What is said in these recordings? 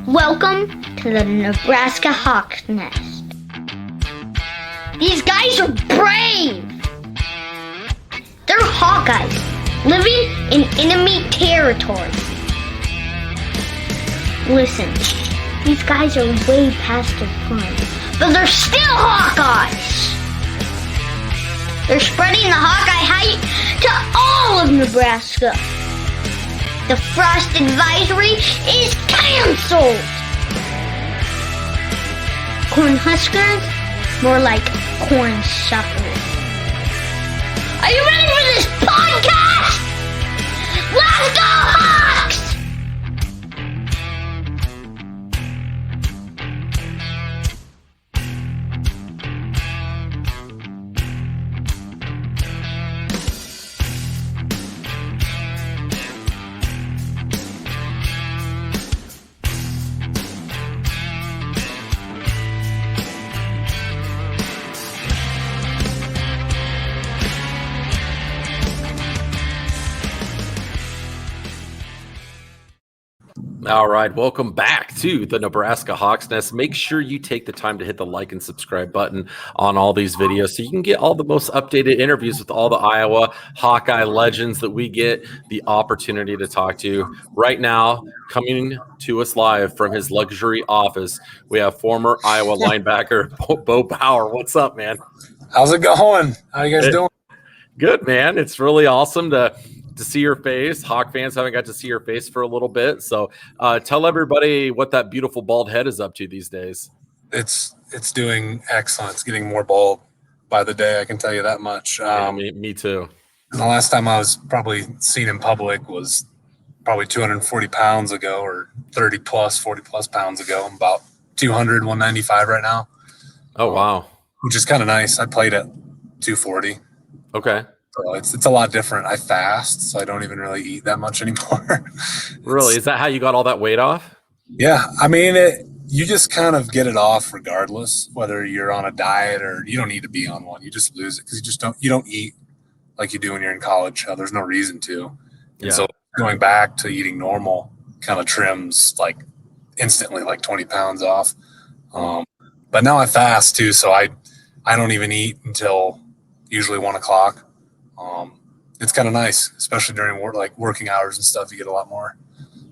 Welcome to the Nebraska Hawk's Nest. These guys are brave! They're Hawkeyes, living in enemy territory. Listen, these guys are way past their prime, but they're still Hawkeyes! They're spreading the Hawkeye hype to all of Nebraska. The frost advisory is canceled! Corn huskers? More like corn suckers. Are you ready for this podcast? Let's go Hawks! All right, welcome back to the Nebraska Hawk's Nest. Make sure you take the time to hit the like and subscribe button on all these videos so you can get all the most updated interviews with all the Iowa Hawkeye legends that we get the opportunity to talk to. Right now, coming to us live from his luxury office, we have former Iowa linebacker Bo Power. What's up, man? How's it going? How you guys doing? Good, man. It's really awesome to see your face. Hawk fans haven't got to see your face for a little bit. So tell everybody what that beautiful bald head is up to these days. It's doing excellent. It's getting more bald by the day. I can tell you that much. Me too. And the last time I was probably seen in public was probably 240 pounds ago, or 40 plus pounds ago. I'm about 200, 195 right now. Oh, wow. Which is kind of nice. I played at 240. Okay. So it's a lot different. I fast, so I don't even really eat that much anymore. Really? Is that how you got all that weight off? Yeah. I mean, you just kind of get it off regardless, whether you're on a diet or you don't need to be on one. You just lose it because you don't eat like you do when you're in college. There's no reason to. And so going back to eating normal kind of trims like instantly like 20 pounds off. But now I fast too, so I don't even eat until usually 1 o'clock. It's kind of nice, especially during working hours and stuff. You get a lot more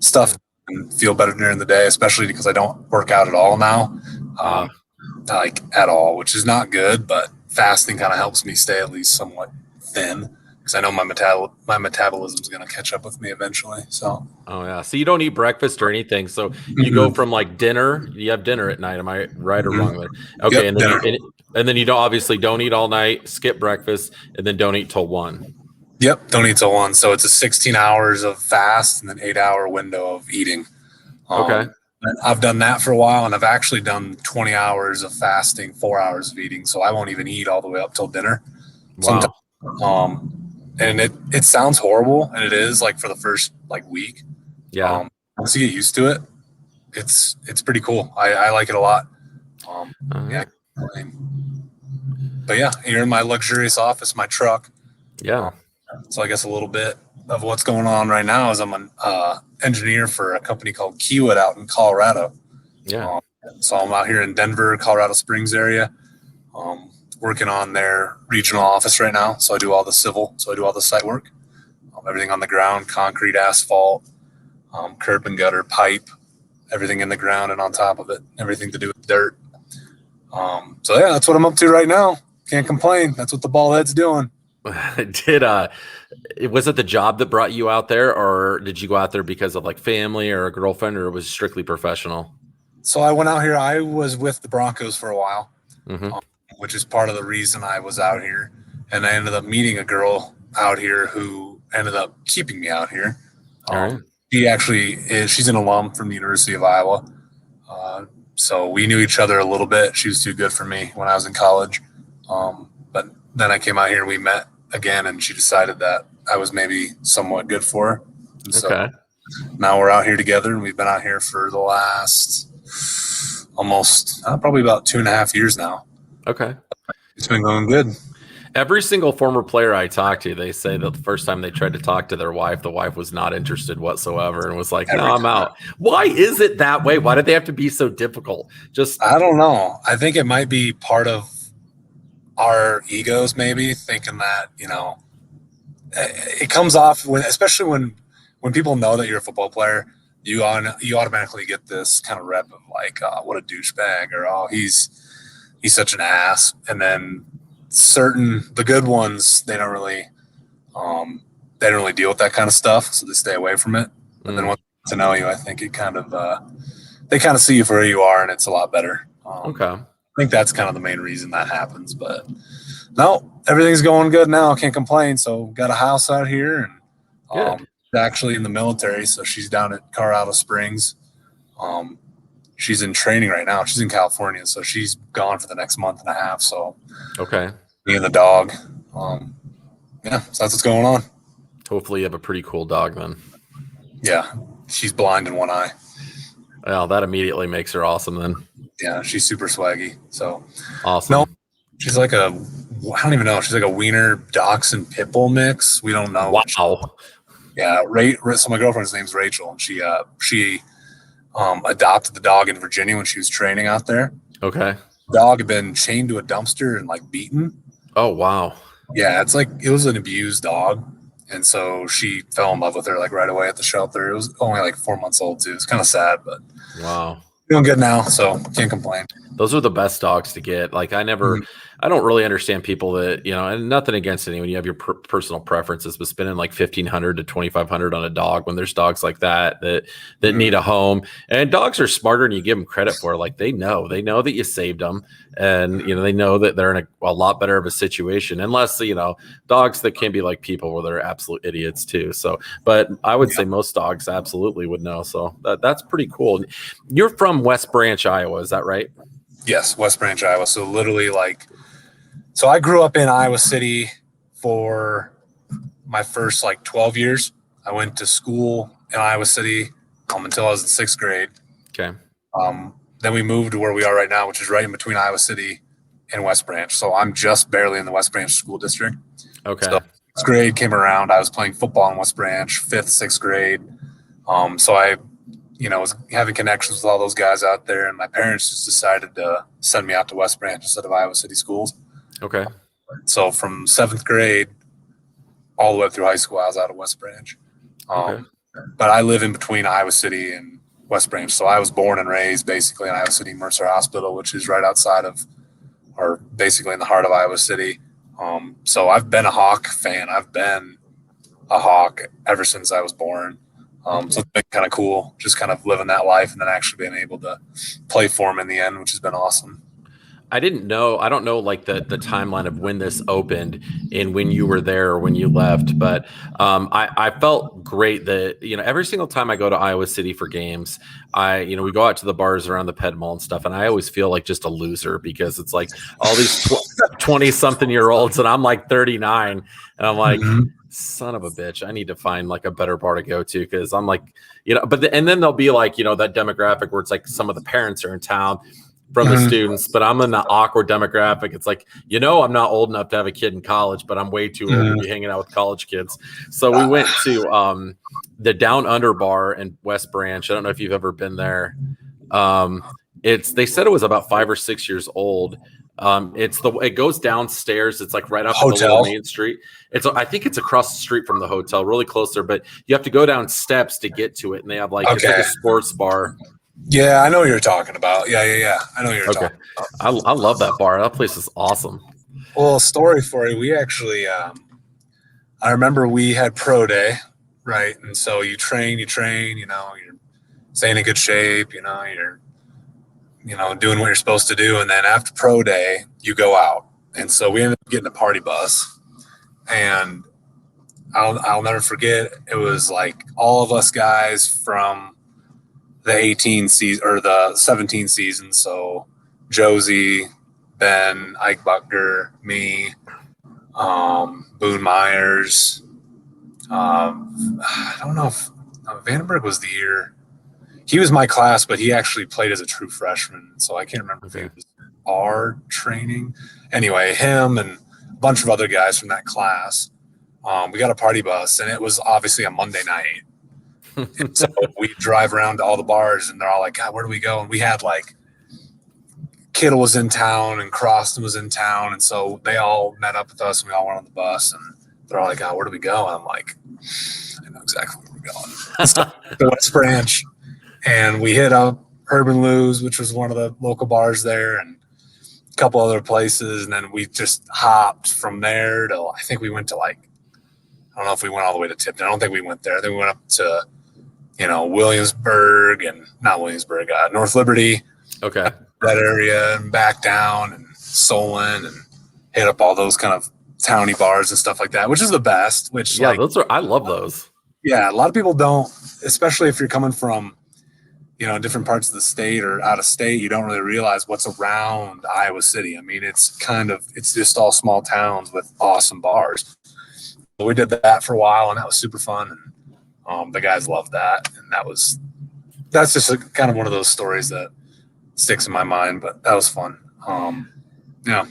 stuff and feel better during the day, especially because I don't work out at all now, at all, which is not good. But fasting kind of helps me stay at least somewhat thin because I know my metabolism is going to catch up with me eventually. So. Oh yeah. So you don't eat breakfast or anything. So you go from like dinner. You have dinner at night. Am I right or wrong there? Okay, yep, and then you don't eat all night. Skip breakfast, and then don't eat till 1. Yep, don't eat till 1. So it's a 16 hours of fast and an 8-hour window of eating. Okay. I've done that for a while, and I've actually done 20 hours of fasting, 4 hours of eating. So I won't even eat all the way up till dinner. Wow. And it sounds horrible, and it is like for the first week. Yeah. Once you get used to it, it's pretty cool. I like it a lot. Yeah. But yeah, you're in my luxurious office, my truck. Yeah. So I guess a little bit of what's going on right now is I'm an engineer for a company called Keywood out in Colorado. Yeah. So I'm out here in Denver, Colorado Springs area, working on their regional office right now. So I do all the civil. So I do all the site work, everything on the ground, concrete, asphalt, curb and gutter, pipe, everything in the ground and on top of it, everything to do with dirt. So yeah, that's what I'm up to right now. Can't complain. That's what the bald head's doing. Was it the job that brought you out there, or did you go out there because of like family or a girlfriend, or it was strictly professional? So I went out here. I was with the Broncos for a while, mm-hmm. Which is part of the reason I was out here. And I ended up meeting a girl out here who ended up keeping me out here. All right. She actually she's an alum from the University of Iowa. So we knew each other a little bit. She was too good for me when I was in college. But then I came out here and we met again, and she decided that I was maybe somewhat good for her. And so now we're out here together, and we've been out here for the last almost probably about 2.5 years now. Okay. It's been going good. Every single former player I talked to, they say that the first time they tried to talk to their wife, the wife was not interested whatsoever and was like, "No, Every I'm time. out." Why is it that way? Why did they have to be so difficult? Just I don't know. I think it might be part of our egos, maybe thinking that, it comes off especially when people know that you're a football player, you automatically get this kind of rep of like, what a douchebag, or he's such an ass. And then the good ones, they don't really deal with that kind of stuff, so they stay away from it. But then once they get to know you, I think it kind of they kind of see you for who you are, and it's a lot better. okay. I think that's kind of the main reason that happens. But no, everything's going good now. Can't complain. So got a house out here, and actually in the military, so she's down at Colorado Springs. She's in training right now. She's in California, so she's gone for the next month and a half. So Okay. me and the dog. So that's what's going on. Hopefully you have a pretty cool dog then. Yeah, she's blind in one eye. Well, that immediately makes her awesome then. Yeah, she's super swaggy. So Awesome. no, she's like I don't even know. She's like a wiener dachshund pit bull mix. We don't know. Wow. Yeah, so my girlfriend's name's Rachel, and she adopted the dog in Virginia when she was training out there. Okay. The dog had been chained to a dumpster and like beaten. Oh, wow. Yeah, it's like it was an abused dog, and so she fell in love with her like right away at the shelter. It was only like 4 months old too. It's kind of sad, but Wow. doing good now, so can't complain. Those are the best dogs to get. Like I don't really understand people that, and nothing against anyone. You have your personal preferences, but spending like $1,500 to $2,500 on a dog when there's dogs like that need a home. And dogs are smarter than you give them credit for. Like they know that you saved them, and they know that they're in a lot better of a situation. Unless dogs that can be like people where they're absolute idiots too. So, but I would say most dogs absolutely would know. So that's pretty cool. You're from West Branch, Iowa, is that right? Yes, West Branch, Iowa. So literally so I grew up in Iowa City for my first 12 years. I went to school in Iowa City until I was in 6th grade. Okay. Then we moved to where we are right now, which is right in between Iowa City and West Branch. So I'm just barely in the West Branch school district. Okay. So 6th grade came around. I was playing football in West Branch, 5th, 6th grade. So I was having connections with all those guys out there, and my parents just decided to send me out to West Branch instead of Iowa City schools. Okay. So from 7th grade all the way through high school, I was out of West Branch. Okay. But I live in between Iowa City and West Branch. So I was born and raised basically in Iowa City Mercer Hospital, which is right outside of, or basically in the heart of Iowa City. So I've been a Hawk fan. I've been a Hawk ever since I was born. So it's been kind of cool, just kind of living that life and then actually being able to play for him in the end, which has been awesome. I don't know like the timeline of when this opened and when you were there or when you left, but I felt great that, every single time I go to Iowa City for games, we go out to the bars around the Ped Mall and stuff, and I always feel like just a loser because it's like all these 20-something-year-olds and I'm like 39 and I'm like, son of a bitch, I need to find like a better bar to go to because I'm like, and then there'll be like, that demographic where it's like some of the parents are in town from the students, but I'm in the awkward demographic. It's like, I'm not old enough to have a kid in college, but I'm way too old to be hanging out with college kids. So we went to the Down Under bar in West Branch. I don't know if you've ever been there. They said it was about 5 or 6 years old. It goes downstairs. It's like right off the little main street. I think it's across the street from the hotel, really close there, but you have to go down steps to get to it. And they have it's like a sports bar. Yeah, I know what you're talking about. Yeah. I know what you're talking about. I love that bar. That place is awesome. Well, a story for you. We actually, I remember we had pro day, right? And so you train, you're staying in good shape, you're doing what you're supposed to do. And then after pro day, you go out. And so we ended up getting a party bus. And I'll never forget, it was like all of us guys from the 18 season or the 17 season. So Josie, Ben, Ike Buckner, me, Boone Myers. I don't know if Vandenberg was the year. He was my class, but he actually played as a true freshman. So I can't remember if it was our training. Anyway, him and bunch of other guys from that class. We got a party bus, and it was obviously a Monday night. And so we drive around to all the bars, and they're all like, God, where do we go? And we had like Kittle was in town and Croston was in town. And so they all met up with us, and we all went on the bus, and they're all like, God, where do we go? And I'm like, I know exactly where we're going. So the West Branch. And we hit up Herb and Lou's, which was one of the local bars there, and a couple other places. And then we just hopped from there to, I think we went to like, I don't know if we went all the way to Tipton. I don't think we went there. Then we went up to, Williamsburg and not Williamsburg, North Liberty. Okay. That area, and back down and Solon, and hit up all those kind of towny bars and stuff like that, which is the best. Which I love those. Yeah, a lot of people don't, especially if you're coming from, different parts of the state or out of state. You don't really realize what's around Iowa City. I mean, it's just all small towns with awesome bars. So we did that for a while, and that was super fun. And the guys loved that, and that's just kind of one of those stories that sticks in my mind, but that was fun. Yeah.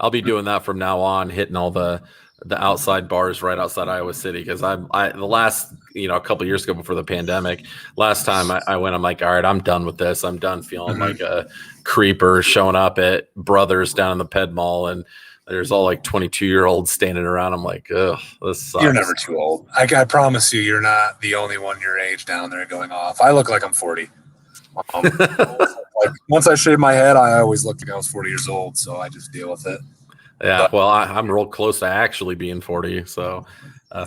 I'll be doing that from now on, hitting all the outside bars right outside Iowa City, because the last, a couple of years ago before the pandemic, last time I went, I'm like, all right, I'm done with this. I'm done feeling like a creeper showing up at Brothers down in the Ped Mall, and there's all like 22-year-olds standing around. I'm like, ugh, this sucks. You're never too old. I promise you're not the only one your age down there going off. I look like I'm 40. Like once I shave my head, I always looked like I was 40 years old, so I just deal with it. Yeah, well, I'm real close to actually being 40, so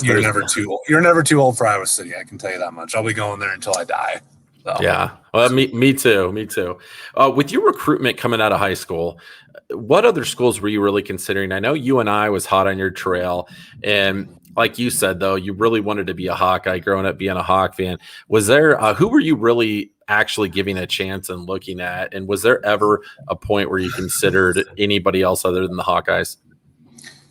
you're never too old. You're never too old for Iowa City. I can tell you that much. I'll be going there until I die. So. Yeah, well, me too. With your recruitment coming out of high school, what other schools were you really considering? I know UNI was hot on your trail, and like you said, though, you really wanted to be a Hawkeye growing up, being a Hawk fan. Was there who were you really actually giving a chance and looking at? And was there ever a point where you considered anybody else other than the Hawkeyes?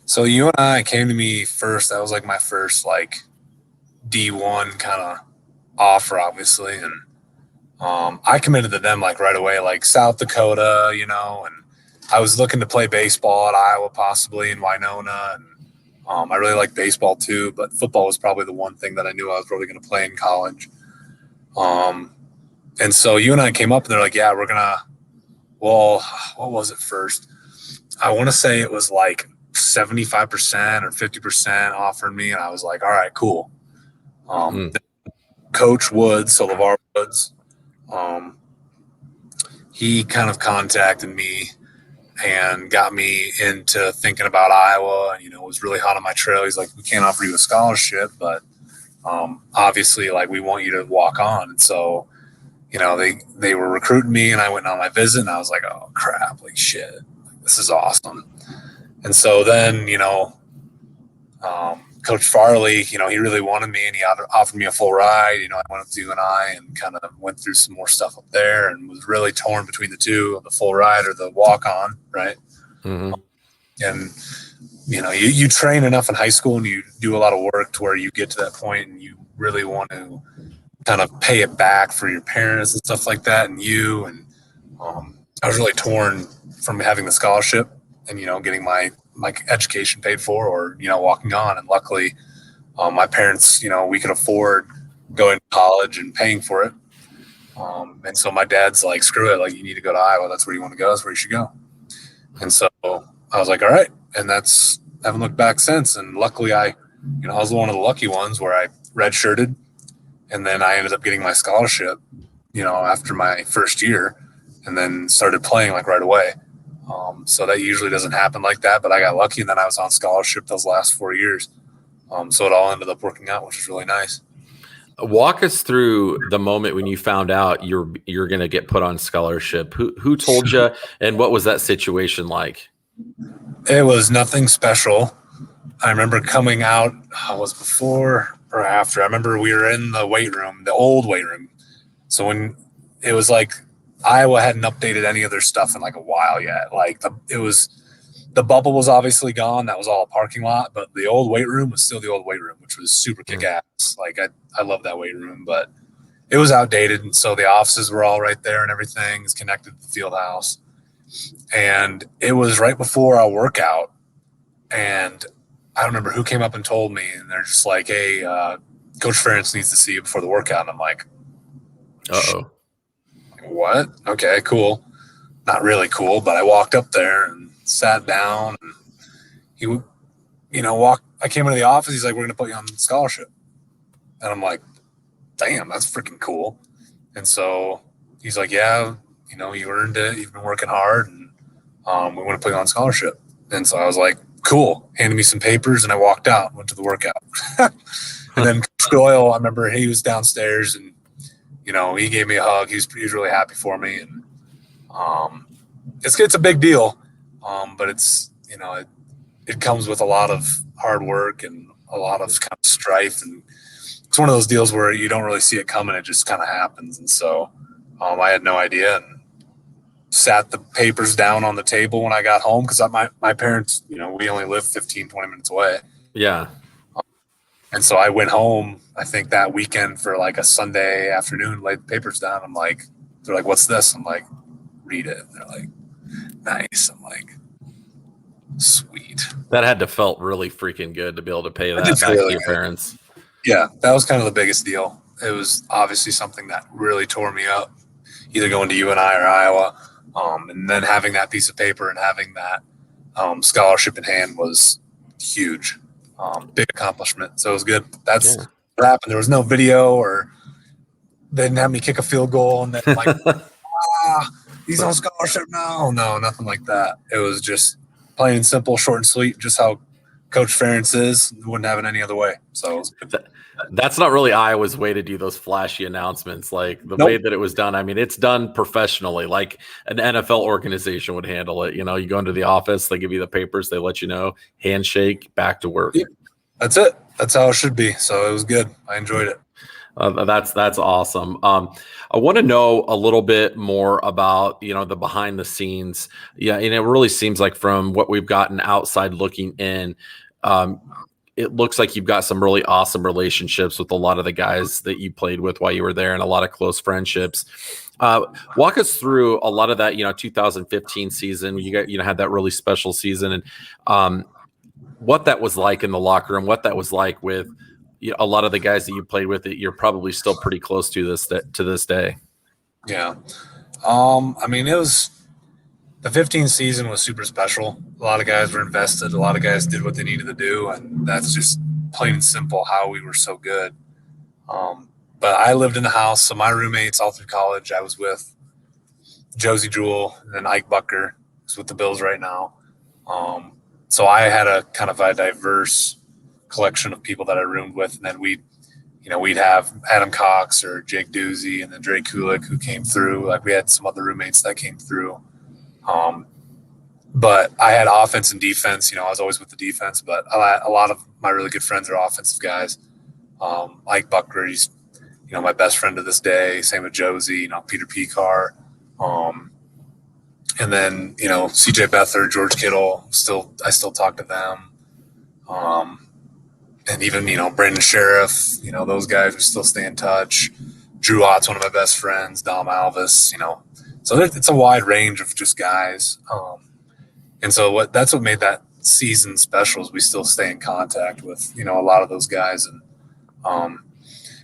So UNI came to me first. That was like my first like D1 kind of offer, obviously, and I committed to them like right away, like South Dakota, and I was looking to play baseball at Iowa, possibly in Winona, and I really like baseball too, but football was probably the one thing that I knew I was probably going to play in college. And so UNI came up, and they're like, yeah, we're going to, well, what was it first? I want to say it was like 75% or 50% offered me. And I was like, all right, cool. Coach Woods, so LeVar Woods, he kind of contacted me and got me into thinking about Iowa, and, was really hot on my trail. He's like, we can't offer you a scholarship, but obviously, like, we want you to walk on. And so, they were recruiting me, and I went on my visit, and I was like, oh, crap, like, shit, this is awesome. And so then, Coach Farley, he really wanted me, and he offered me a full ride. I went up to UNI and kind of went through some more stuff up there, and was really torn between the two, the full ride or the walk on, right? Mm-hmm. And, you train enough in high school, and you do a lot of work to where you get to that point, and you really want to kind of pay it back for your parents and stuff like that. And I was really torn from having the scholarship and, getting my education paid for, or, walking on. And luckily, my parents, we could afford going to college and paying for it. And so my dad's like, screw it. Like, you need to go to Iowa. That's where you want to go. That's where you should go. And so I was like, all right. And haven't looked back since. And luckily I was one of the lucky ones where I redshirted, and then I ended up getting my scholarship, after my first year, and then started playing like right away. So that usually doesn't happen like that, but I got lucky, and then I was on scholarship those last 4 years. So it all ended up working out, which is really nice. Walk us through the moment when you found out you're going to get put on scholarship. Who told you, and what was that situation like? It was nothing special. I remember coming out, was before or after. I remember we were in the weight room, the old weight room. So when it was like Iowa hadn't updated any of their stuff in like a while yet. Like the bubble was obviously gone. That was all a parking lot, but the old weight room was still the old weight room, which was super kick ass. Like I love that weight room, but it was outdated. And so the offices were all right there, and everything is connected to the field house. And it was right before our workout. And I don't remember who came up and told me, and they're just like, hey, Coach Ferentz needs to see you before the workout. And I'm like, Uh-oh. what? Okay, cool. Not really cool, but I walked up there and sat down, and he would, I came into the office. He's like, we're going to put you on scholarship. And I'm like, damn, that's freaking cool. And so he's like, yeah, you earned it. You've been working hard, and we want to put you on scholarship. And so I was like, cool. Handed me some papers, and I walked out, went to the workout. And then Coach Doyle, I remember he was downstairs, and, he gave me a hug. He was really happy for me. And it's a big deal, but it's, it comes with a lot of hard work and a lot of kind of strife. And it's one of those deals where you don't really see it coming. It just kind of happens. And so I had no idea, and sat the papers down on the table when I got home, because my parents, we only live 15, 20 minutes away. Yeah. And so I went home, I think that weekend for like a Sunday afternoon, laid the papers down. I'm like, they're like, what's this? I'm like, read it. And they're like, nice. I'm like, sweet. That had to felt really freaking good to be able to pay that back to your parents. Yeah, that was kind of the biggest deal. It was obviously something that really tore me up, either going to UNI or Iowa. And then having that piece of paper and having that scholarship in hand was huge. Big accomplishment. So it was good. That's what happened. There was no video, or they didn't have me kick a field goal and then like, he's on scholarship now. No, nothing like that. It was just plain and simple, short and sweet, just how Coach Ferentz is. Wouldn't have it any other way. So it was good. That's not really Iowa's way to do those flashy announcements. Like the way that it was done. I mean, it's done professionally, like an NFL organization would handle it. You go into the office, they give you the papers, they let you know, handshake, back to work. Yeah, that's it. That's how it should be. So it was good. I enjoyed it. That's awesome. I want to know a little bit more about, the behind the scenes. Yeah. And it really seems like from what we've gotten outside looking in, it looks like you've got some really awesome relationships with a lot of the guys that you played with while you were there, and a lot of close friendships. Walk us through a lot of that, 2015 season. You had that really special season, and what that was like in the locker room, what that was like with a lot of the guys that you played with that you're probably still pretty close to this day. Yeah. I mean, the 15 season was super special. A lot of guys were invested. A lot of guys did what they needed to do. And that's just plain and simple how we were so good. But I lived in the house. So my roommates all through college, I was with Josie Jewell and then Ike Bucker, who's with the Bills right now. So I had a kind of a diverse collection of people that I roomed with. And then we'd have Adam Cox or Jake Doozy and then Dre Kulik, who came through. Like we had some other roommates that came through. But I had offense and defense. I was always with the defense, but a lot of my really good friends are offensive guys. Ike Bucker, he's, my best friend to this day. Same with Josie, Peter Pekar. And then, CJ Beathard, George Kittle, I still talk to them. And even, Brandon Sheriff, those guys, we still stay in touch. Drew Ott's one of my best friends, Dom Alvis, So it's a wide range of just guys. And so that's what made that season special is we still stay in contact with, a lot of those guys. And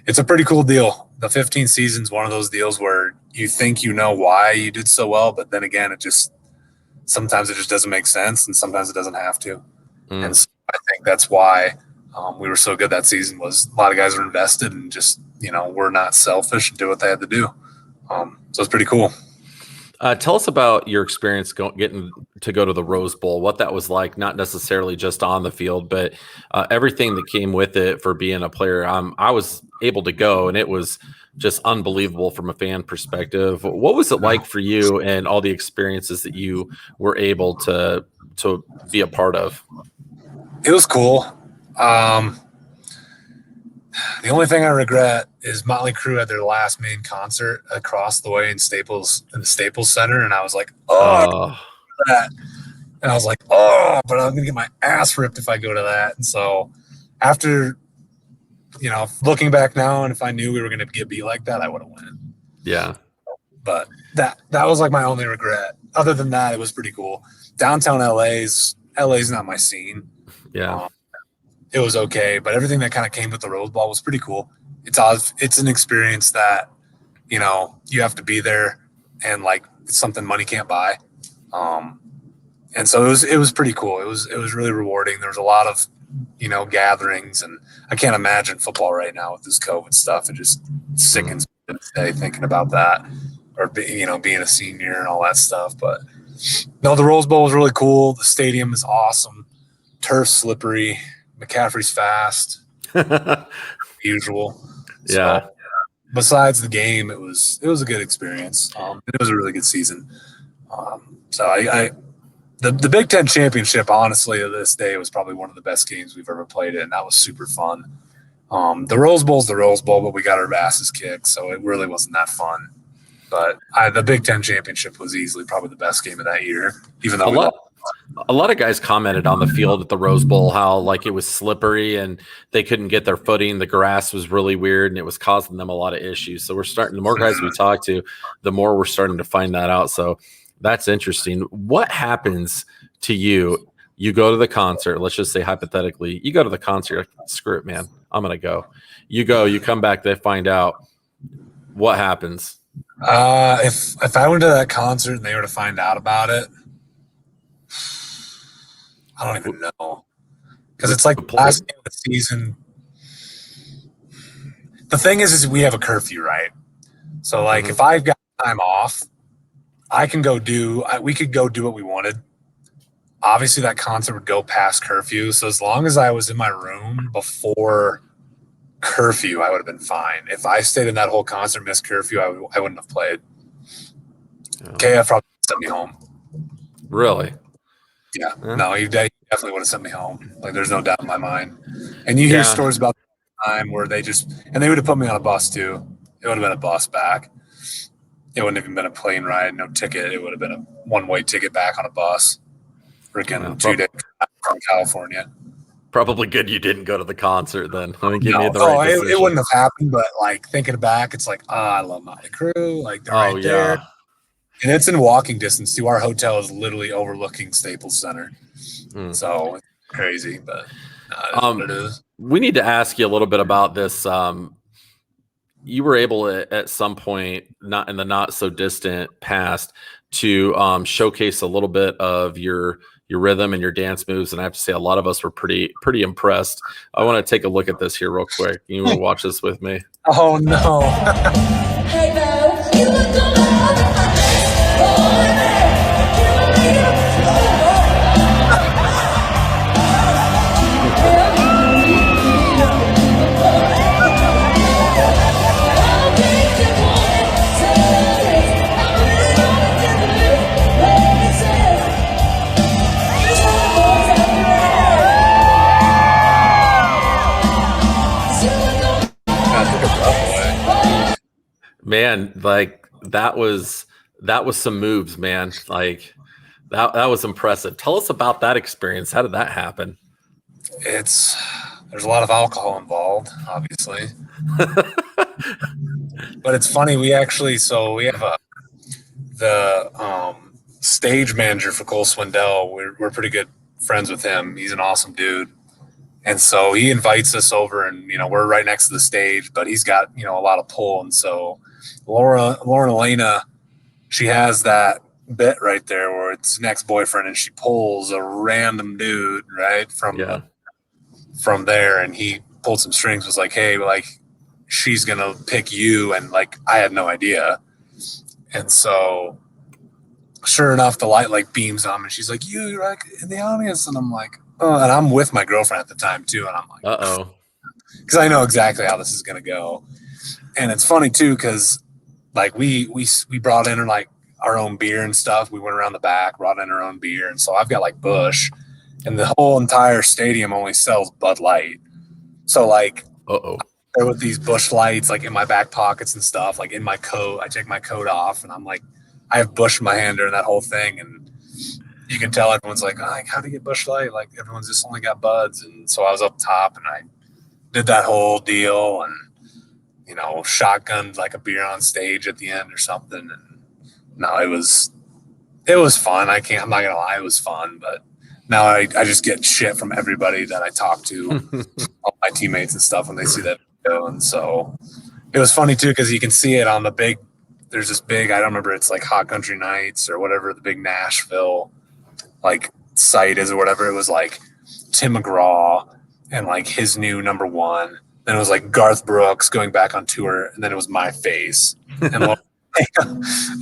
it's a pretty cool deal. The 15 season's one of those deals where you think why you did so well, but then again, sometimes it just doesn't make sense, and sometimes it doesn't have to. And so I think that's why we were so good that season was a lot of guys were invested and just, were not selfish and did what they had to do. So it's pretty cool. Tell us about your experience getting to go to the Rose Bowl, what that was like, not necessarily just on the field, but everything that came with it for being a player. I was able to go, and it was just unbelievable from a fan perspective. What was it like for you and all the experiences that you were able to be a part of? It was cool. The only thing I regret is Motley Crue had their last main concert across the way in the Staples Center, and I was like, that. And I was like, but I'm gonna get my ass ripped if I go to that. And so after, looking back now, and if I knew we were gonna get beat like that, I would have went. Yeah. But that was like my only regret. Other than that, it was pretty cool. Downtown LA's not my scene. Yeah. It was okay, but everything that kind of came with the Rose Bowl was pretty cool. It's an experience that, you have to be there, and like it's something money can't buy. And so it was pretty cool. It was really rewarding. There was a lot of, gatherings, and I can't imagine football right now with this COVID stuff. It just sickens me to say thinking about that, or being a senior and all that stuff. But no, the Rose Bowl was really cool. The stadium is awesome. Turf's slippery. McCaffrey's fast. Usual. Yeah. So, besides the game, it was a good experience. It was a really good season. The Big Ten championship, honestly, to this day, was probably one of the best games we've ever played in. That was super fun. The Rose Bowl's the Rose Bowl, but we got our asses kicked, so it really wasn't that fun. But the Big Ten championship was easily probably the best game of that year, even though a lot of guys commented on the field at the Rose Bowl how like it was slippery and they couldn't get their footing. The grass was really weird and it was causing them a lot of issues. So the more guys we talk to, the more we're starting to find that out. So that's interesting. What happens to you? You go to the concert. Let's just say hypothetically, you go to the concert. You're like, screw it, man. I'm going to go. You go, you come back, they find out. What happens? If I went to that concert and they were to find out about it, I don't even know, because it's like the last game of the season. The thing is we have a curfew, right? So like if I've got time off, we could go do what we wanted. Obviously that concert would go past curfew. So as long as I was in my room before curfew, I would have been fine. If I stayed in that whole concert, missed curfew, I wouldn't have played. KF probably sent me home. Really? Yeah. No, he definitely would have sent me home. Like, there's no doubt in my mind. And you hear stories about the time where they would have put me on a bus too. It would have been a bus back. It wouldn't have even been a plane ride, no ticket. It would have been a one-way ticket back on a bus. Freaking 2 days from California. Probably good you didn't go to the concert then. I think you made the right right decision. It wouldn't have happened, but like thinking back, it's like, I love my crew. Like, they're right there. And it's in walking distance too. Our hotel is literally overlooking Staples Center. So it's crazy, but it is. We need to ask you a little bit about this. You were able at some point, not in the not so distant past, to showcase a little bit of your rhythm and your dance moves, and I have to say a lot of us were pretty impressed. I want to take a look at this here real quick. You want to watch this with me? Oh no. Hey, Bo, you look alive. Man, like that was some moves, man. Like that was impressive. Tell us about that experience. How did that happen? There's a lot of alcohol involved, obviously. But it's funny, we have the stage manager for Cole Swindell. We're pretty good friends with him. He's an awesome dude. And so he invites us over, and we're right next to the stage, but he's got a lot of pull. And so Lauren Elena, she has that bit right there where it's next boyfriend, and she pulls a random dude right from there, and he pulled some strings, was like, hey, like, she's gonna pick you, and like I had no idea. And so sure enough, the light like beams on me, and she's like, you're like in the audience, and I'm like, oh, and I'm with my girlfriend at the time too, and I'm like, because I know exactly how this is gonna go. And it's funny too, because like we brought in like our own beer and stuff. We went around the back, brought in our own beer, and so I've got like Busch, and the whole entire stadium only sells Bud Light. So like, there with these Busch Lights like in my back pockets and stuff, like in my coat. I take my coat off, and I'm like, I have Busch in my hand during that whole thing, and you can tell everyone's like, oh, how do you get Busch Light? Like, everyone's just only got Buds. And so I was up top, and I did that whole deal, and shotgunned like a beer on stage at the end or something. And no, it was fun. I'm not gonna lie, it was fun, but now I just get shit from everybody that I talk to, all my teammates and stuff when they see that video. And so it was funny too, because you can see it on the big, there's this big, I don't remember, it's like Hot Country Nights or whatever the big Nashville like site is or whatever. It was like Tim McGraw and like his new number one. Then it was like Garth Brooks going back on tour, and then it was my face. And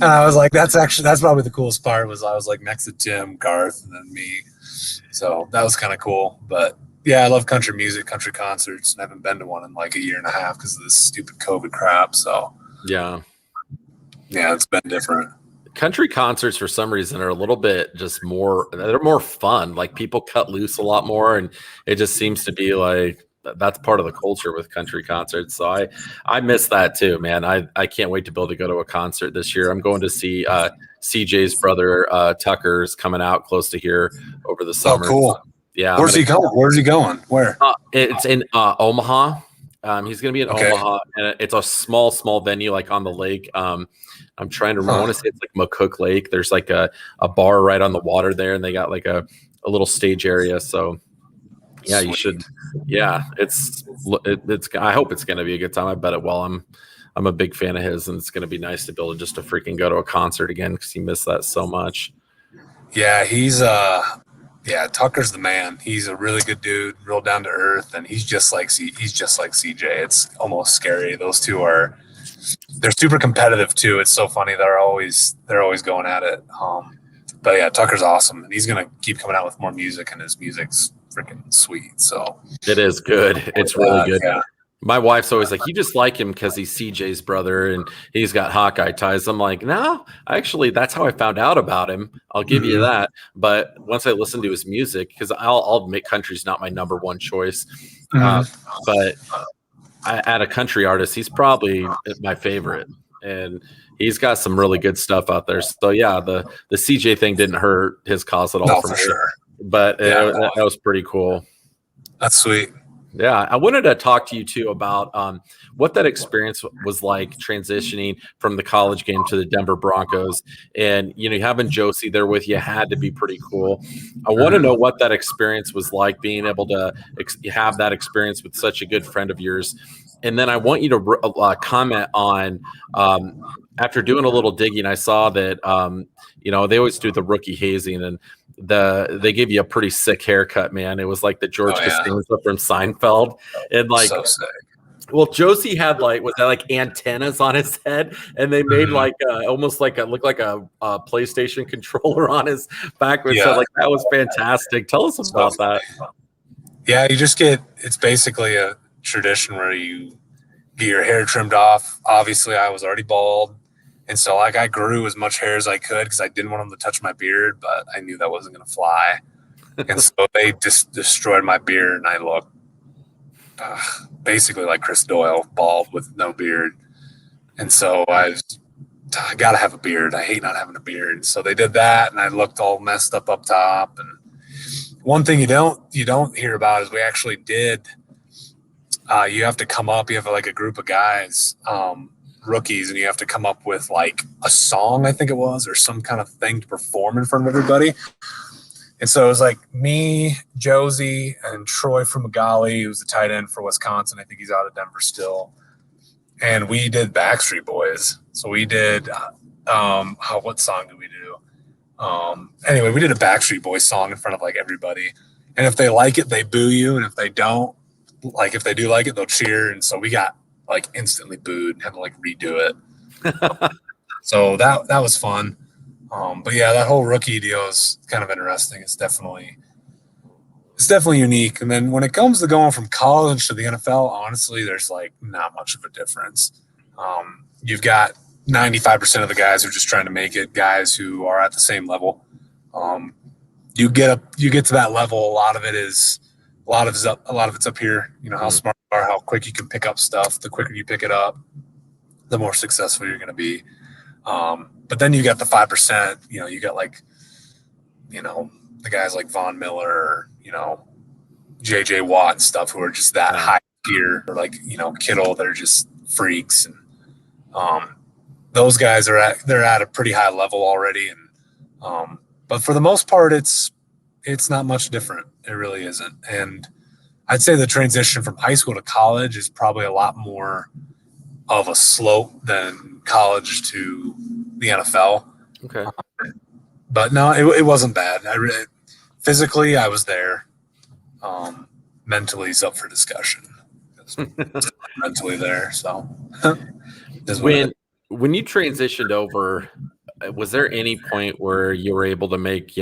I was like, that's probably the coolest part, was I was like next to Tim, Garth, and then me. So that was kind of cool. But yeah, I love country music, country concerts, and I haven't been to one in like a year and a half because of this stupid COVID crap. So Yeah, it's been different. country concerts for some reason are a little bit just more, they're more fun. Like people cut loose a lot more, and it just seems to be like that's part of the culture with country concerts. So I miss that too, man. I can't wait to be able to go to a concert this year. I'm going to see CJ's brother Tucker's coming out close to here over the summer. Oh, cool. Yeah. Where's he going? Where's he going? Where? It's in Omaha. He's going to be in Omaha, and it's a small venue, like on the lake. I'm trying to remember. I want to say it's like McCook Lake. There's like a bar right on the water there, and they got like a little stage area. So yeah, you should. Yeah, it's. I hope it's going to be a good time. I bet it will. I'm a big fan of his, and it's going to be nice to be able to just to freaking go to a concert again, because he missed that so much. Yeah, he's Tucker's the man. He's a really good dude, real down to earth, and he's just like CJ. It's almost scary. Those two they're super competitive too. It's so funny. They're always going at it. But yeah, Tucker's awesome, and he's gonna keep coming out with more music, and his music's freaking sweet. So it is good. It's really good. Yeah. My wife's always like, you just like him because he's CJ's brother and he's got Hawkeye ties. I'm like, no, actually, that's how I found out about him. I'll give you that. But once I listen to his music, because I'll admit country's not my number one choice, but at a country artist, he's probably my favorite. And he's got some really good stuff out there. So yeah, the CJ thing didn't hurt his cause at all. No, for sure. But that was pretty cool. That's sweet. Yeah, I wanted to talk to you too about what that experience was like transitioning from the college game to the Denver Broncos, and having Josie there with you had to be pretty cool. I want to know what that experience was like, being able to have that experience with such a good friend of yours, and then I want you to comment on after doing a little digging. I saw that they always do the rookie hazing, and they gave you a pretty sick haircut, man. It was like the George Costanza from Seinfeld, and like, so sick. Well, Josie had was that like antennas on his head, and they made like almost like looked like a PlayStation controller on his back. So like that was fantastic. Tell us about that. Yeah, it's basically a tradition where you get your hair trimmed off. Obviously, I was already bald. And so like I grew as much hair as I could because I didn't want them to touch my beard, but I knew that wasn't going to fly. And so they just destroyed my beard, and I looked basically like Chris Doyle, bald with no beard. And so I got to have a beard. I hate not having a beard. So they did that, and I looked all messed up top. And one thing you don't hear about is we actually did. You have to come up. You have like a group of guys. Rookies, and you have to come up with like a song, I think it was, or some kind of thing to perform in front of everybody. And so it was like me, Josie, and Troy from Magali, who's the tight end for Wisconsin. I think he's out of Denver still. And we did Backstreet Boys. So we did what song did we do? Anyway, we did a Backstreet Boys song in front of like everybody. And if they like it, they boo you, and if they don't, like if they do like it, they'll cheer. And so we got like instantly booed and had to like redo it. So that was fun. But yeah, that whole rookie deal is kind of interesting. It's definitely unique. And then when it comes to going from college to the NFL, honestly, there's like not much of a difference. You've got 95% of the guys who are just trying to make it, guys who are at the same level. You get to that level. A lot of it's up here. You know, how smart you are, how quick you can pick up stuff. The quicker you pick it up, the more successful you're going to be. But then you got the 5%, you got like, the guys like Von Miller, or, JJ Watt and stuff, who are just that high tier, or like, Kittle, they're just freaks. And, those guys they're at a pretty high level already. And, but for the most part, it's it's not much different. It really isn't. And I'd say the transition from high school to college is probably a lot more of a slope than college to the NFL. Okay. But no, it wasn't bad. Physically, I was there. Mentally, is up for discussion. Mentally there, so when you transitioned over, was there any point where you were able to make,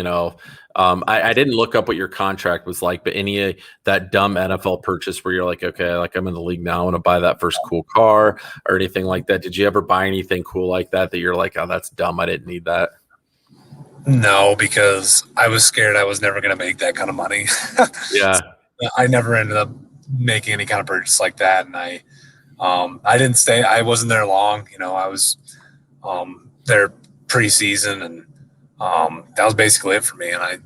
I didn't look up what your contract was like, but any that dumb NFL purchase where you're like, okay, like I'm in the league now, I want to buy that first cool car or anything like that? Did you ever buy anything cool like that you're like, oh, that's dumb, I didn't need that? No, because I was scared I was never going to make that kind of money. Yeah. I never ended up making any kind of purchase like that, and I didn't stay. I wasn't there long. I was there preseason, and that was basically it for me. And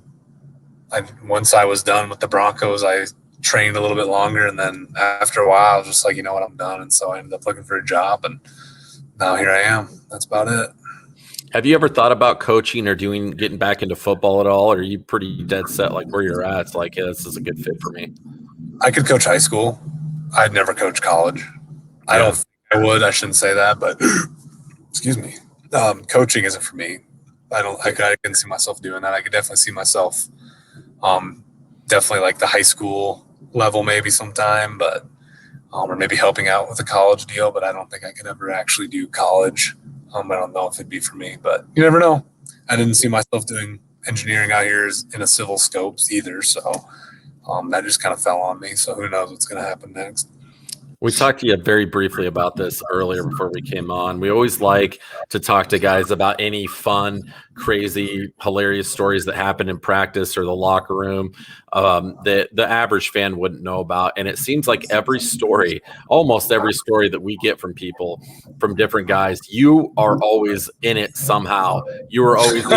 I once I was done with the Broncos, I trained a little bit longer, and then after a while, I was just like, you know what, I'm done. And so I ended up looking for a job, and now here I am. That's about it. Have you ever thought about coaching or getting back into football at all? Or are you pretty dead set like where you're at? It's like, yeah, this is a good fit for me. I could coach high school. I'd never coach college. I don't think I would. I shouldn't say that, but excuse me. Coaching isn't for me. I couldn't see myself doing that. I could definitely see myself definitely like the high school level maybe sometime, but or maybe helping out with a college deal, but I don't think I could ever actually do college. I don't know if it'd be for me, but you never know. I didn't see myself doing engineering out here in a civil scopes either, so that just kind of fell on me. So who knows what's going to happen next. We talked to you very briefly about this earlier before we came on. We always like to talk to guys about any fun, crazy, hilarious stories that happen in practice or the locker room that the average fan wouldn't know about. And it seems like almost every story that we get from people, from different guys, you are always in it somehow. You were always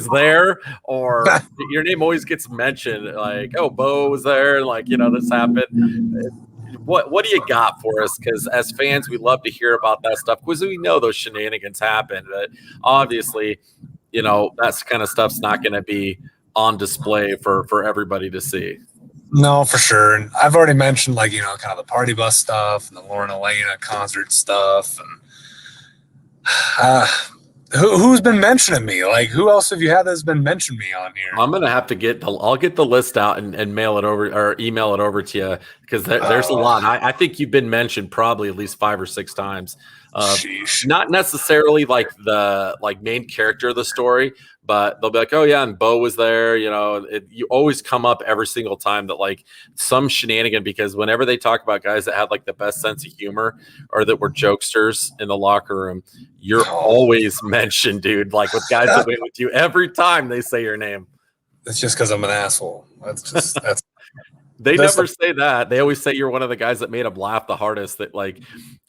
there, or your name always gets mentioned. Like, oh, Bo was there, and like, this happened. What do you got for us? Because as fans, we love to hear about that stuff because we know those shenanigans happen. But obviously, that kind of stuff's not going to be on display for everybody to see. No, for sure. And I've already mentioned kind of the party bus stuff and the Lauren Elena concert stuff. And who's been mentioning me? Like, who else have you had that's been mentioning me on here? I'm gonna have to I'll get the list out and mail it over or email it over to you because there's a lot. I think you've been mentioned probably at least 5 or 6 times. Not necessarily like the main character of the story, but they'll be like, oh yeah, and Bo was there. You always come up every single time that like some shenanigan, because whenever they talk about guys that had like the best sense of humor or that were jokesters in the locker room, you're always mentioned, dude. Like with guys that went with you every time they say your name. It's just because I'm an asshole. That's They never say that. They always say you're one of the guys that made them laugh the hardest. That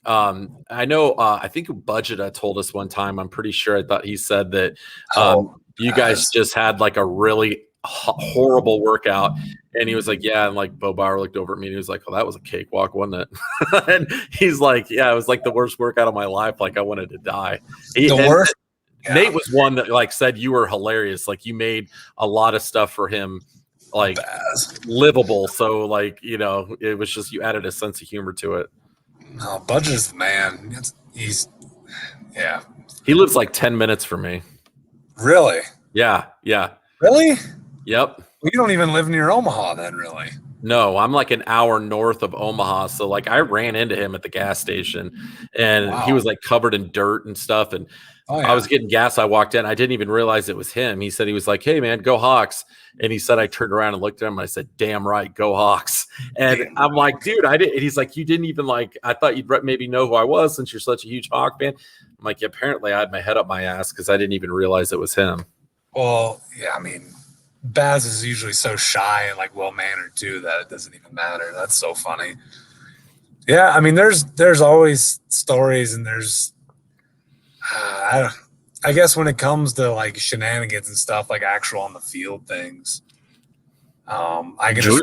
I know. I think Budgeta told us one time. I'm pretty sure. I thought he said that you guys just had like a really horrible workout, and he was like, "Yeah." And like Bo Bauer looked over at me and he was like, "Oh, that was a cakewalk, wasn't it?" And he's like, "Yeah, it was like the worst workout of my life. Like I wanted to die." Worst. Yeah. Nate was one that like said you were hilarious. Like you made a lot of stuff for him like livable. So like, it was just, you added a sense of humor to it. No, Budget's the man. He lives like 10 minutes from me. Really? Yeah. Really? Yep. You don't even live near Omaha then, really? No, I'm like an hour north of Omaha. So like I ran into him at the gas station and he was like covered in dirt and stuff. And I was getting gas. I walked in. I didn't even realize it was him. He said, he was like, "Hey man, go Hawks." And he said, I turned around and looked at him and I said, "Damn right, go Hawks." And I'm like, dude, I didn't. And he's like, "You didn't even I thought you'd maybe know who I was since you're such a huge Hawk fan." I'm like, yeah, apparently I had my head up my ass because I didn't even realize it was him. Well, yeah, I mean, Baz is usually so shy and like well-mannered too that it doesn't even matter. That's so funny. Yeah, I mean, there's always stories, and there's I guess when it comes to like shenanigans and stuff, like actual on the field things, I can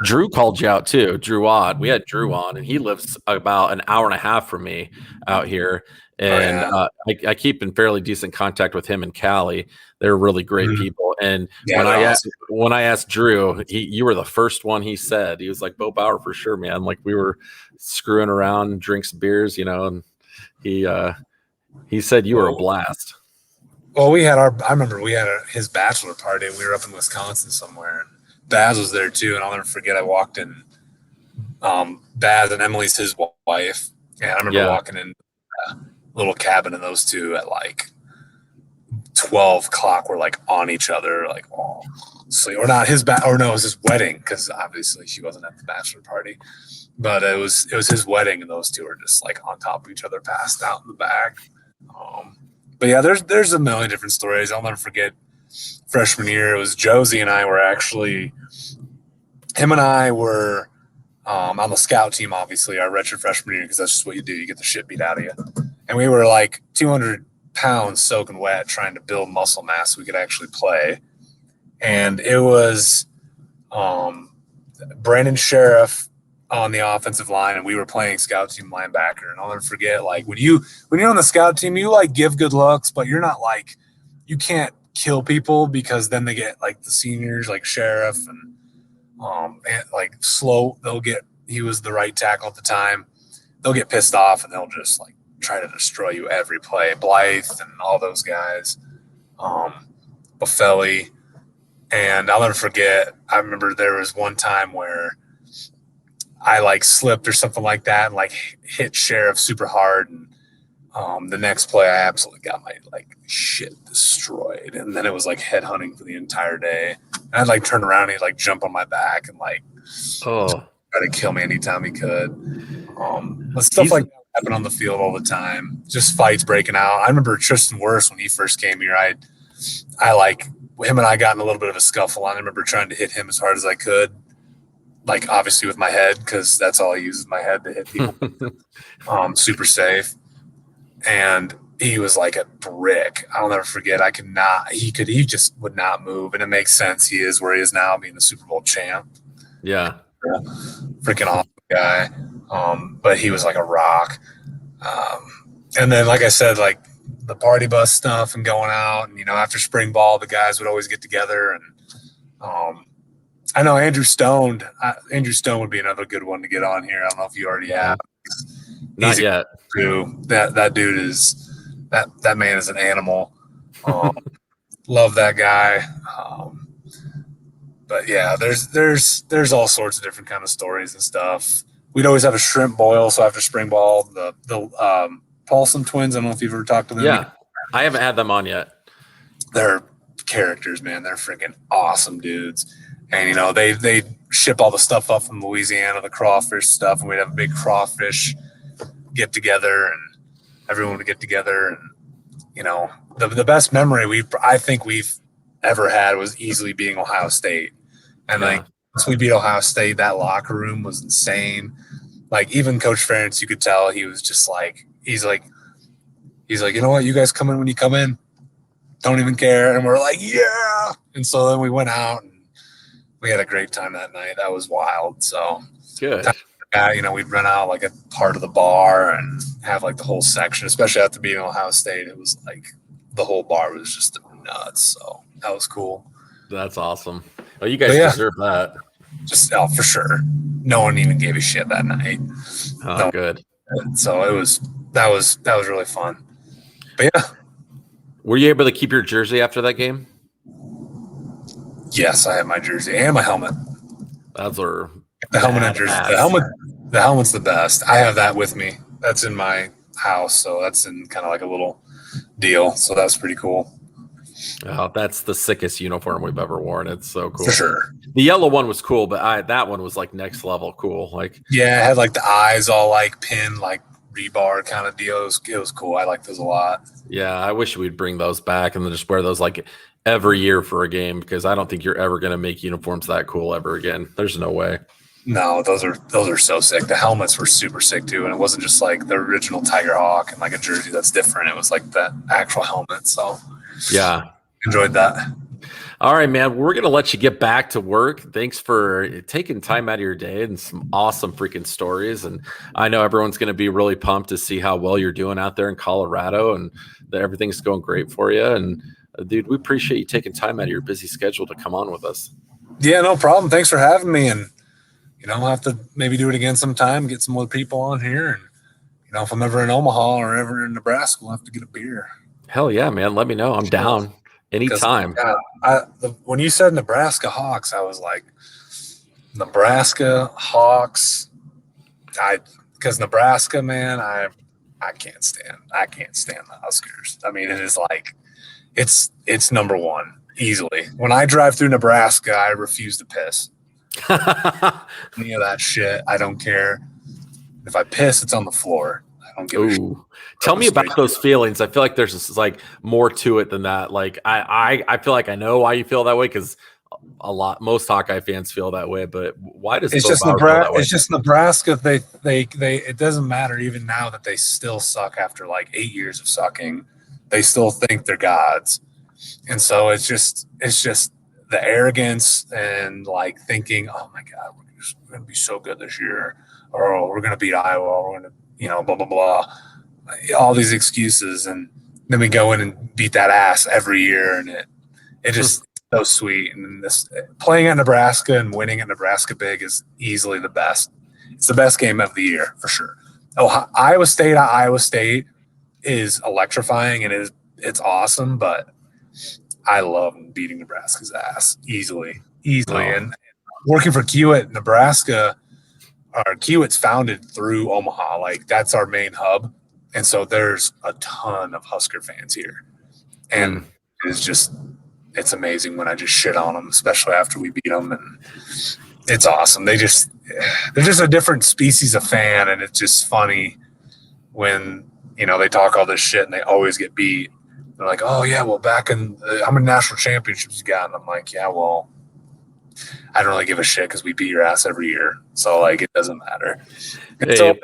Drew called you out too. Drew Odd. We had Drew on, and he lives about an hour and a half from me out here. And I keep in fairly decent contact with him and Callie. They're really great people. And when I asked Drew, you were the first one he said. He was like, Bo Bauer for sure, man. Like we were screwing around, drink some beers, and he said you were a blast. Well, I remember we had his bachelor party. We were up in Wisconsin somewhere. And Baz was there too. And I'll never forget, I walked in, Baz and Emily's his wife. And I remember walking in a little cabin, and those two at like 12 o'clock were like on each other, like, oh, sleep. Or not it was his wedding, because obviously she wasn't at the bachelor party. But it was his wedding, and those two were just like on top of each other, passed out in the back. But yeah, there's a million different stories. I'll never forget freshman year. It was Josie and I were actually, him and I were on the scout team, obviously, our redshirt freshman year, because that's just what you do. You get the shit beat out of you. And we were like 200 pounds soaking wet trying to build muscle mass so we could actually play. And it was Brandon Sheriff on the offensive line, and we were playing scout team linebacker. And I'll never forget, like when you're on the scout team, you like give good looks, but you're not like, you can't kill people, because then they get like the seniors like Sheriff and like Slow. He was the right tackle at the time. They'll get pissed off and they'll just like try to destroy you every play. Blythe and all those guys, Buffelli. And I'll never forget, I remember there was one time where I like slipped or something like that and like hit Sheriff super hard. And the next play I absolutely got my like shit destroyed. And then it was like head hunting for the entire day. And I'd like turn around and he'd like jump on my back and like try to kill me anytime he could. But stuff like that happened on the field all the time. Just fights breaking out. I remember Tristan Wirfs when he first came here. I like him and I got in a little bit of a scuffle. I remember trying to hit him as hard as I could. Like obviously with my head, because that's all I use is my head to hit people. Super safe. And he was like a brick. I'll never forget. He just would not move. And it makes sense. He is where he is now, being the Super Bowl champ. Yeah. Freaking awesome guy. But he was like a rock. And then, like I said, like the party bus stuff and going out, and, after spring ball, the guys would always get together. And, I know Andrew Stone would be another good one to get on here. I don't know if you already have. Not yet. That dude is that man is an animal. Love that guy. But yeah, there's all sorts of different kind of stories and stuff. We'd always have a shrimp boil. So after spring ball, the Paulson twins. I don't know if you've ever talked to them. Yeah, I haven't had them on yet. They're characters, man. They're freaking awesome dudes. And they ship all the stuff up from Louisiana, the crawfish stuff, and we'd have a big crawfish get together, and everyone would get together. And the best memory I think we've ever had was easily being Ohio State. And like once we beat Ohio State, that locker room was insane. Like even Coach Ferentz, you could tell he was just like he's like, you know what, you guys come in when you come in, don't even care. And we're like, yeah. And so then we went out and we had a great time that night. That was wild. So good. We'd run out like a part of the bar and have like the whole section, especially after beating Ohio State. It was like the whole bar was just nuts. So that was cool. That's awesome. Oh, you guys deserve that. Just for sure. No one even gave a shit that night. Oh, good. So that was really fun. But yeah. Were you able to keep your jersey after that game? Yes, I have my jersey and my helmet. Those are the helmet and jersey. The helmet's the best. I have that with me. That's in my house, so that's in kind of like a little deal. So that's pretty cool. Oh, that's the sickest uniform we've ever worn. It's so cool. For sure. The yellow one was cool, but that one was like next level cool. Like it had like the eyes all like pinned, like rebar kind of deal. It was cool. I like those a lot. Yeah, I wish we'd bring those back and then just wear those like every year for a game, because I don't think you're ever going to make uniforms that cool ever again. There's no way. No, those are so sick. The helmets were super sick too, and it wasn't just like the original Tiger Hawk and like a jersey that's different. It was like the actual helmet. So yeah, enjoyed that. All right, man. We're gonna let you get back to work. Thanks for taking time out of your day and some awesome freaking stories. And I know everyone's gonna be really pumped to see how well you're doing out there in Colorado, and that everything's going great for you. And dude, we appreciate you taking time out of your busy schedule to come on with us. Yeah, no problem. Thanks for having me. And, I'll have to maybe do it again sometime, get some more people on here. And, if I'm ever in Omaha or ever in Nebraska, we'll have to get a beer. Hell yeah, man. Let me know. I'm down anytime. When you said Nebraska Hawks, I was like, Nebraska Hawks. Because Nebraska, man, I can't stand the Huskers. I mean, it is like it's number one easily. When I drive through Nebraska, I refuse to piss. Any of that shit, I don't care. If I piss, it's on the floor. I don't give a shit. Tell me about those feelings. I feel like there's just like more to it than that. Like I feel like I know why you feel that way, because most Hawkeye fans feel that way. But why does it's just Nebraska? It's just Nebraska. They it doesn't matter even now that they still suck after like 8 years of sucking. They still think they're gods, and so it's just the arrogance and like thinking, oh my God, we're going to be so good this year, or oh, we're going to beat Iowa, we're going to blah blah blah, all these excuses, and then we go in and beat that ass every year, and it just so sweet. And this playing at Nebraska and winning at Nebraska big is easily the best. It's the best game of the year for sure. Oh, Iowa State is electrifying and it's awesome, but I love beating Nebraska's ass easily. Oh. And working for Kiewit, Nebraska, Kiewit's founded through Omaha. Like that's our main hub. And so there's a ton of Husker fans here. And it's amazing when I just shit on them, especially after we beat them. And it's awesome. They're just a different species of fan. And it's just funny when, they talk all this shit and they always get beat. They're like, oh, yeah, well, back in how many national championships you got? And I'm like, yeah, well, I don't really give a shit because we beat your ass every year. So, like, it doesn't matter. And so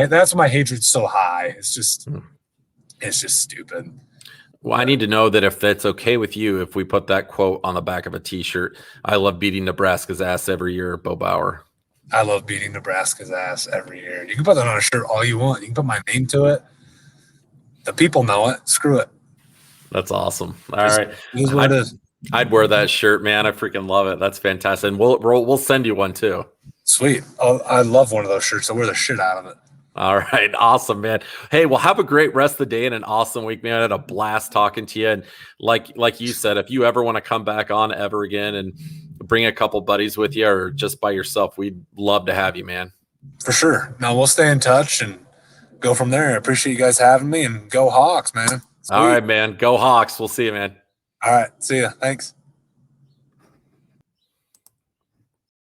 that's why my hatred's so high. It's just stupid. Well, I need to know that if that's okay with you, if we put that quote on the back of a T-shirt, I love beating Nebraska's ass every year, Bo Bauer. I love beating Nebraska's ass every year. You can put that on a shirt all you want. You can put my name to it. The people know it. Screw it. That's awesome. All right. Here's what it is. I'd wear that shirt, man. I freaking love it. That's fantastic. And we'll send you one too. Sweet. Oh, I love one of those shirts. I wear the shit out of it. All right. Awesome, man. Hey, well, have a great rest of the day and an awesome week, man. I had a blast talking to you. And like you said, if you ever want to come back on ever again and bring a couple buddies with you or just by yourself, we'd love to have you, man. For sure. No, we'll stay in touch and go from there. I appreciate you guys having me, and go Hawks, man. Sweet. All right, man. Go Hawks. We'll see you, man. All right. See ya. Thanks.